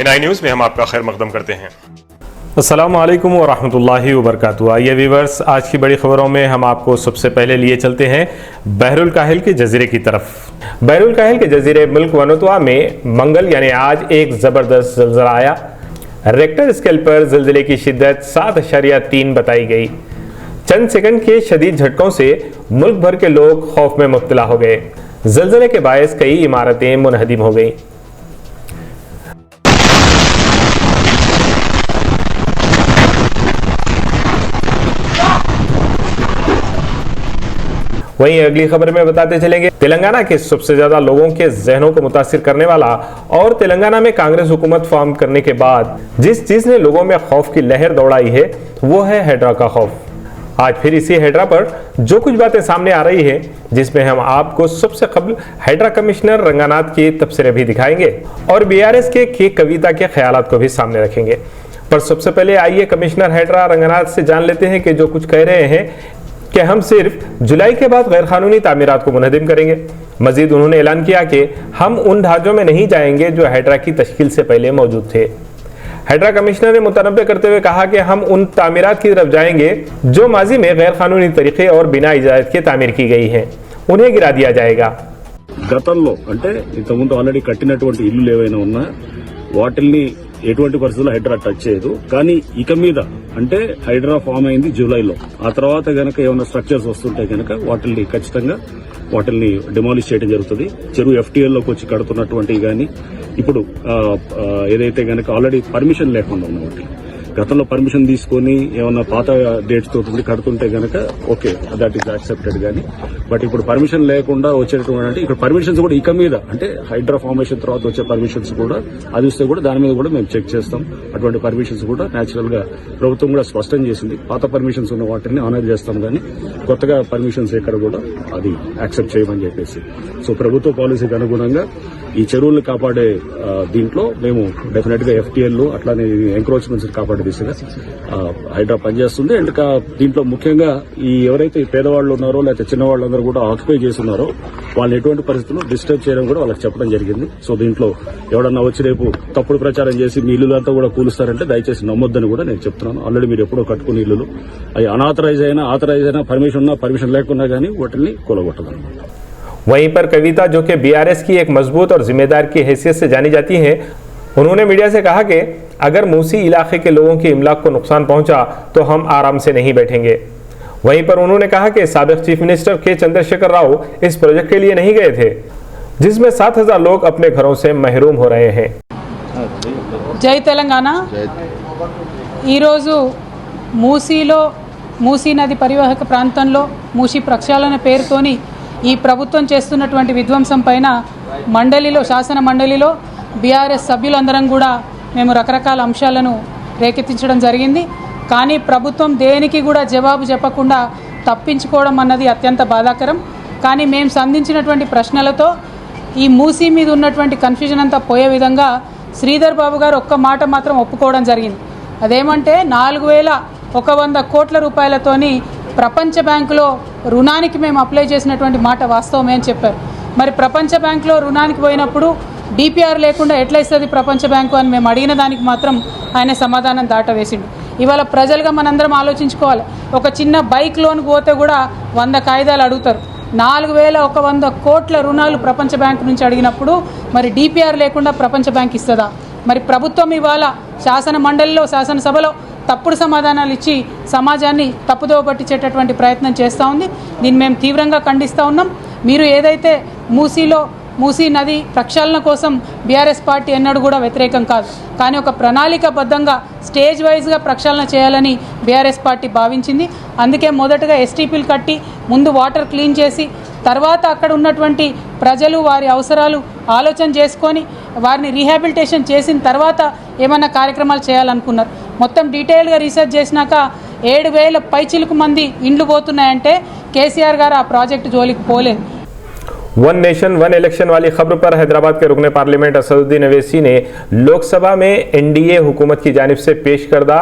NI news में हम आपका खैर मकदम करते हैं। अस्सलामु अलैकुम व रहमतुल्लाहि व बरकातुहू। आइए व्यूअर्स, आज की बड़ी खबरों में हम आपको सबसे पहले लिए चलते हैं बहरुल काहिल के जजीरे की तरफ। बहरुल काहिल के जजीरे मुल्क वनतवा में मंगल यानी आज एक ज़बरदस्त ज़लज़ला आया। रेक्टर स्केल पर ज़लज़ले की शिद्दत 7.3 बताई गई। चंद सेकंड के शदीद झटकों से मुल्क भर के लोग खौफ में मुब्तला हो गए। ज़लज़ले के बायस कई इमारतें मुनहदिम हो गईं। वहीं अगली खबर में बताते चलेंगे, तेलंगाना के सबसे ज्यादा लोगों के जहनों को मुतासिर करने वाला और तेलंगाना में कांग्रेस हुकूमत फॉर्म करने के बाद जिस चीज ने लोगों में खौफ की लहर दौड़ाई है वो है हैड्रा का खौफ। आज फिर इसी हैड्रा पर जो कुछ बातें सामने आ रही है, जिसमें हम आपको सबसे कबल हैड्रा कमिश्नर रंगानाथ के तबसरे भी दिखाएंगे और बीआरएस के कविता के ख्यालात को भी सामने रखेंगे। पर सबसे पहले आइए कमिश्नर हैड्रा रंगानाथ से जान लेते हैं कि जो कुछ कह रहे हैं कि हम सिर्फ जुलाई के बाद गैर कानूनी तामीरात को मुनहदिम करेंगे। मजीद उन्होंने ऐलान किया कि हम उन ढांचों में नहीं जाएंगे जो हैड्रा की तश्कील से पहले मौजूद थे। हैड्रा कमिश्नर ने मुतनब्बे करते हुए कहा कि हम उन तामीरात की तरफ जाएंगे जो माजी में गैर कानूनी तरीके और बिना इजाजत के तामीर की गई हैं, उन्हें गिरा दिया जाएगा। గతంలో అంటే ఇంతకుముందు ఆల్రెడీ కట్టినటువంటి ఇల్లు ఏవైనా ఉన్నా వాటిల్ని ఎటువంటి పరిస్థితుల్లో హైడ్రా టచ్ చేయదు. కానీ ఇక మీద అంటే హైడ్రా ఫామ్ అయింది జూలైలో, ఆ తర్వాత గనక ఏమైనా స్ట్రక్చర్స్ వస్తుంటే గనక వాటిల్ని ఖచ్చితంగా డిమాలిష్ చేయడం జరుగుతుంది. చెరువు ఎఫ్టీఎల్ లోకి వచ్చి కడుతున్నటువంటివి కానీ ఇప్పుడు ఏదైతే గనక ఆల్రెడీ పర్మిషన్ లేకుండా ఉన్న వాటి గతంలో పర్మిషన్ తీసుకుని ఏమన్నా పాత డేట్స్ తోటి కడుతుంటే గనక ఓకే, దట్ ఈస్ యాక్సెప్టెడ్. కానీ బట్ ఇప్పుడు పర్మిషన్ లేకుండా వచ్చేటువంటి అంటే ఇక్కడ పర్మిషన్స్ కూడా ఇక మీద అంటే హైడ్రా ఫార్మేషన్ తర్వాత వచ్చే పర్మిషన్స్ కూడా అది వస్తే కూడా దాని మీద కూడా మేము చెక్ చేస్తాం. అటువంటి పర్మిషన్స్ కూడా న్యాచురల్ గా ప్రభుత్వం కూడా స్పష్టం చేసింది. పాత పర్మిషన్స్ ఉన్న వాటిని ఆనర్ చేస్తాం, కానీ కొత్తగా పర్మిషన్స్ ఎక్కడ కూడా అది యాక్సెప్ట్ చేయమని చెప్పేసి. సో ప్రభుత్వ పాలసీకి అనుగుణంగా ఈ చెరువులను కాపాడే దీంట్లో మేము డెఫినెట్ గా ఎఫ్టీఎల్ అట్లానే ఎంక్రోచ్మెంట్స్ కాపాడే దిశగా హైడ్రా పనిచేస్తుంది. అండ్ దీంట్లో ముఖ్యంగా ఈ ఎవరైతే పేదవాళ్ళు ఉన్నారో లేకపోతే చిన్నవాళ్ళందరూ కూడా ఆక్యుపై చేస్తున్నారో వాళ్ళని ఎటువంటి పరిస్థితుల్లో డిస్టర్బ్ చేయడం కూడా వాళ్ళకి చెప్పడం జరిగింది. సో దీంట్లో ఎవడన్నా వచ్చి రేపు తప్పుడు ప్రచారం చేసి మీ ఇల్లులంతా కూడా కూలుస్తారంటే దయచేసి నమ్మొద్దని కూడా నేను చెప్తున్నాను. ఆల్రెడీ మీరు ఎప్పుడో కట్టుకున్న ఇల్లులు అవి అనాథరైజ్ అయినా ఆథరైజ్ అయినా పర్మిషన్ ఉన్నా పర్మిషన్ లేకున్నా కానీ వాటిని కూలగొట్టదన్నమాట. वहीं पर कविता, जो कि बीआरएस की एक मजबूत और जिम्मेदार की हैसियत से जानी जाती हैं, उन्होंने मीडिया से कहा कि अगर मूसी इलाके के लोगों की इमलाक को नुकसान पहुंचा तो हम आराम से नहीं बैठेंगे। वहीं पर उन्होंने कहा कि साबिक चीफ मिनिस्टर के चंद्रशेखर राव इस प्रोजेक्ट के लिए नहीं गए थे, जिसमें 7,000 लोग अपने घरों से महरूम हो रहे हैं। జై తెలంగాణ. ఈరోజు మూసీ నది పరివాహక ప్రాంతంలో మూసీ ప్రక్షాళన పేరుతోని ఈ ప్రభుత్వం చేస్తున్నటువంటి విధ్వంసం పైన శాసన మండలిలో బీఆర్ఎస్ సభ్యులందరం కూడా మేము రకరకాల అంశాలను రేకెత్తించడం జరిగింది. కానీ ప్రభుత్వం దేనికి కూడా జవాబు చెప్పకుండా తప్పించుకోవడం అన్నది అత్యంత బాధాకరం. కానీ మేము సంధించినటువంటి ప్రశ్నలతో ఈ మూసీ మీద ఉన్నటువంటి కన్ఫ్యూజన్ అంతా పోయే విధంగా శ్రీధర్ బాబు గారు ఒక్క మాట మాత్రం ఒప్పుకోవడం జరిగింది. అదేమంటే 4,100 కోట్ల రూపాయలతోని ప్రపంచ బ్యాంకులో రుణానికి మేము అప్లై చేసినటువంటి మాట వాస్తవమే అని చెప్పారు. మరి ప్రపంచ బ్యాంకులో రుణానికి పోయినప్పుడు డిపిఆర్ లేకుండా ఎట్లా ఇస్తుంది ప్రపంచ బ్యాంకు అని మేము అడిగిన దానికి మాత్రం ఆయన సమాధానం దాటవేసిండు. ఇవాళ ప్రజలుగా మనందరం ఆలోచించుకోవాలి. ఒక చిన్న బైక్ లోన్కి పోతే కూడా 100 కాగితాలు అడుగుతారు. 4,100 కోట్ల రుణాలు ప్రపంచ బ్యాంకు నుంచి అడిగినప్పుడు మరి డిపిఆర్ లేకుండా ప్రపంచ బ్యాంక్ ఇస్తుందా? మరి ప్రభుత్వం ఇవాళ శాసన మండలిలో శాసనసభలో తప్పుడు సమాధానాలు ఇచ్చి సమాజాన్ని తప్పుదోవ పట్టించేటటువంటి ప్రయత్నం చేస్తూ ఉంది. దీన్ని మేము తీవ్రంగా ఖండిస్తూ ఉన్నాం. మీరు ఏదైతే మూసీ నది ప్రక్షాళన కోసం బీఆర్ఎస్ పార్టీ ఎన్నడూ కూడా వ్యతిరేకం కాదు, కానీ ఒక ప్రణాళికాబద్ధంగా స్టేజ్ వైజ్గా ప్రక్షాళన చేయాలని బీఆర్ఎస్ పార్టీ భావించింది. అందుకే మొదటగా ఎస్టీపీలు కట్టి ముందు వాటర్ క్లీన్ చేసి తర్వాత అక్కడ ఉన్నటువంటి ప్రజలు వారి అవసరాలు ఆలోచన చేసుకొని వారిని రీహాబిలిటేషన్ చేసిన తర్వాత ఏమన్నా కార్యక్రమాలు చేయాలనుకున్నారు. మొత్తం డీటెయిల్గా రీసెర్చ్ చేసినాక 7,000 పైచిలకు మంది ఇండ్లు పోతున్నాయంటే కేసీఆర్ గారు ఆ ప్రాజెక్టు జోలికి పోలేదు. वन नेशन वन इलेक्शन वाली खबर पर हैदराबाद के रुकने पार्लियामेंट असदुद्दीन अवैसी ने लोकसभा में एनडीए हुकूमत की जानिब से पेश करदा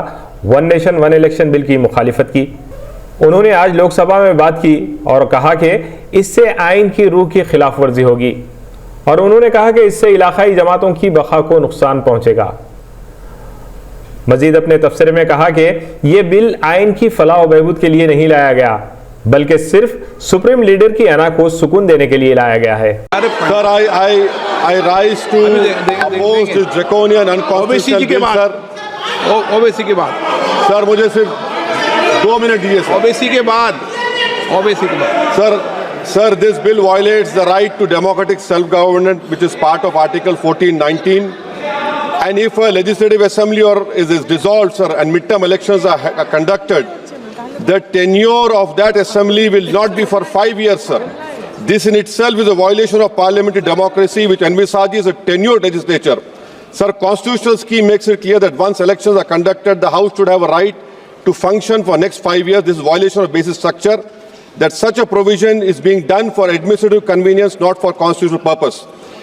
one nation one election bill की मुखालिफत की। उन्होंने आज लोकसभा में बात की और कहा कि इससे आइन की रूह की खिलाफ वर्जी होगी और उन्होंने कहा कि इससे इलाकाई जमातों की बका को नुकसान पहुंचेगा। मजीद अपने तफसीरे में कहा कि ये बिल आइन की फलाह और बहबूद के लिए नहीं लाया गया, बल्कि सिर्फ सुप्रीम लीडर की अना को सुकून देने के लिए लाया गया है। Sir, I rise to oppose this draconian unconstitutional bill, sir. OBC के बाद सर मुझे सिर्फ 2 मिनट दीजिए सर। ओबीसी के बाद Sir, this bill violates the right to democratic self-government, which is part of Article 1419. And if a legislative assembly is dissolved, sir, and midterm elections are conducted, the tenure of that assembly will not be for 5 years, sir. This in itself is a violation of parliamentary democracy, which envisages a tenured legislature. Sir, constitutional scheme makes it clear that once elections are conducted, the House should have a right to function for next 5 years. This is violation of basic structure. That such a provision is being done for administrative convenience, not for constitutional purpose.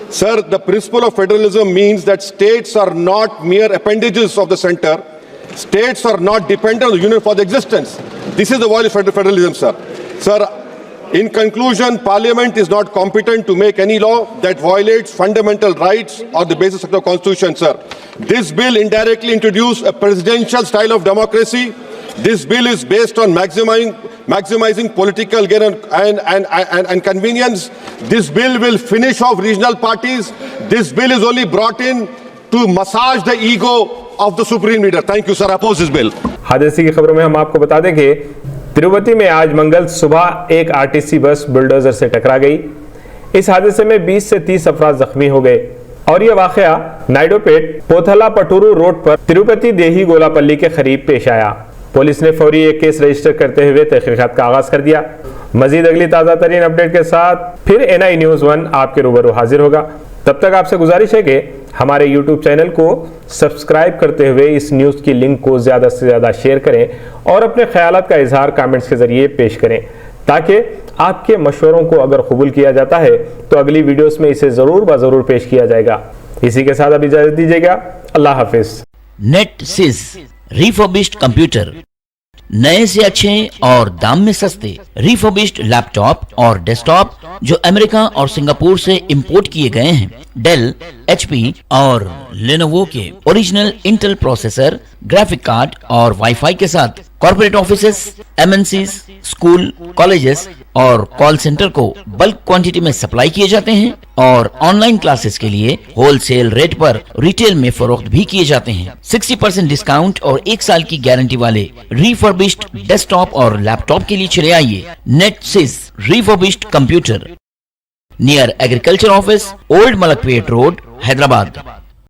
Sir, the principle of federalism means that states are not mere appendages of the center. States are not dependent on the union for their existence. This is the violation of federalism, sir. Sir, in conclusion, Parliament is not competent to make any law that violates fundamental rights or the basic structure of the Constitution, sir. This bill indirectly introduced a presidential style of democracy. This bill is based on maximizing political gain and convenience. This bill will finish off regional parties. This bill is only brought in to massage the ego of the supreme leader. Thank you, sir. I oppose this bill. हादसे की खबरों में हम आपको बता दें कि तिरुपति में आज मंगल सुबह एक आरटीसी बस बुलडोजर से टकरा गई। इस हादसे में 20 से 30 अफराद जख्मी हो गए और यह वाकया नायडोपेट पोथला पटूरू रोड पर तिरुपति देही गोलापल्ली के करीब पेश आया। पुलिस ने फौरी एक केस रजिस्टर करते हुए तहकीकात का आगाज कर दिया। मजीद अगली ताज़ा तरीन अपडेट के साथ फिर NI News 1 आपके रूबरू हाजिर होगा। तब तक आपसे गुजारिश है कि हमारे YouTube चैनल को सब्सक्राइब करते हुए इस न्यूज़ की लिंक को ज़्यादा से ज़्यादा शेयर करें और अपने ख्यालात का इजहार कमेंट्स के ज़रिए पेश करें, ताकि आपके मशवरों को अगर कबूल किया जाता है तो अगली वीडियोस में इसे ज़रूर पेश किया जाएगा। इसी के साथ अब इजाज़त दीजिएगा। अल्लाह हाफिज़। नेटसिस रिफर्बिश्ड कंप्यूटर, नए से अच्छे और दाम में सस्ते रिफर्बिश्ड लैपटॉप और डेस्कटॉप जो अमेरिका और सिंगापुर से इंपोर्ट किए गए हैं। डेल, HP और लेनोवो के original Intel processor, graphic card और वाईफाई के साथ corporate offices, MNCs, school, colleges और कॉल सेंटर को बल्क क्वांटिटी में सप्लाई किए जाते हैं और ऑनलाइन क्लासेस के लिए होलसेल रेट पर रिटेल में फरोख्त भी किए जाते हैं। 60% डिस्काउंट और 1 साल की गारंटी वाले रिफर्बिश्ड डेस्कटॉप और लैपटॉप के लिए चले आइए Netsys refurbished computer, near agriculture office, old Malakpet road, Hyderabad.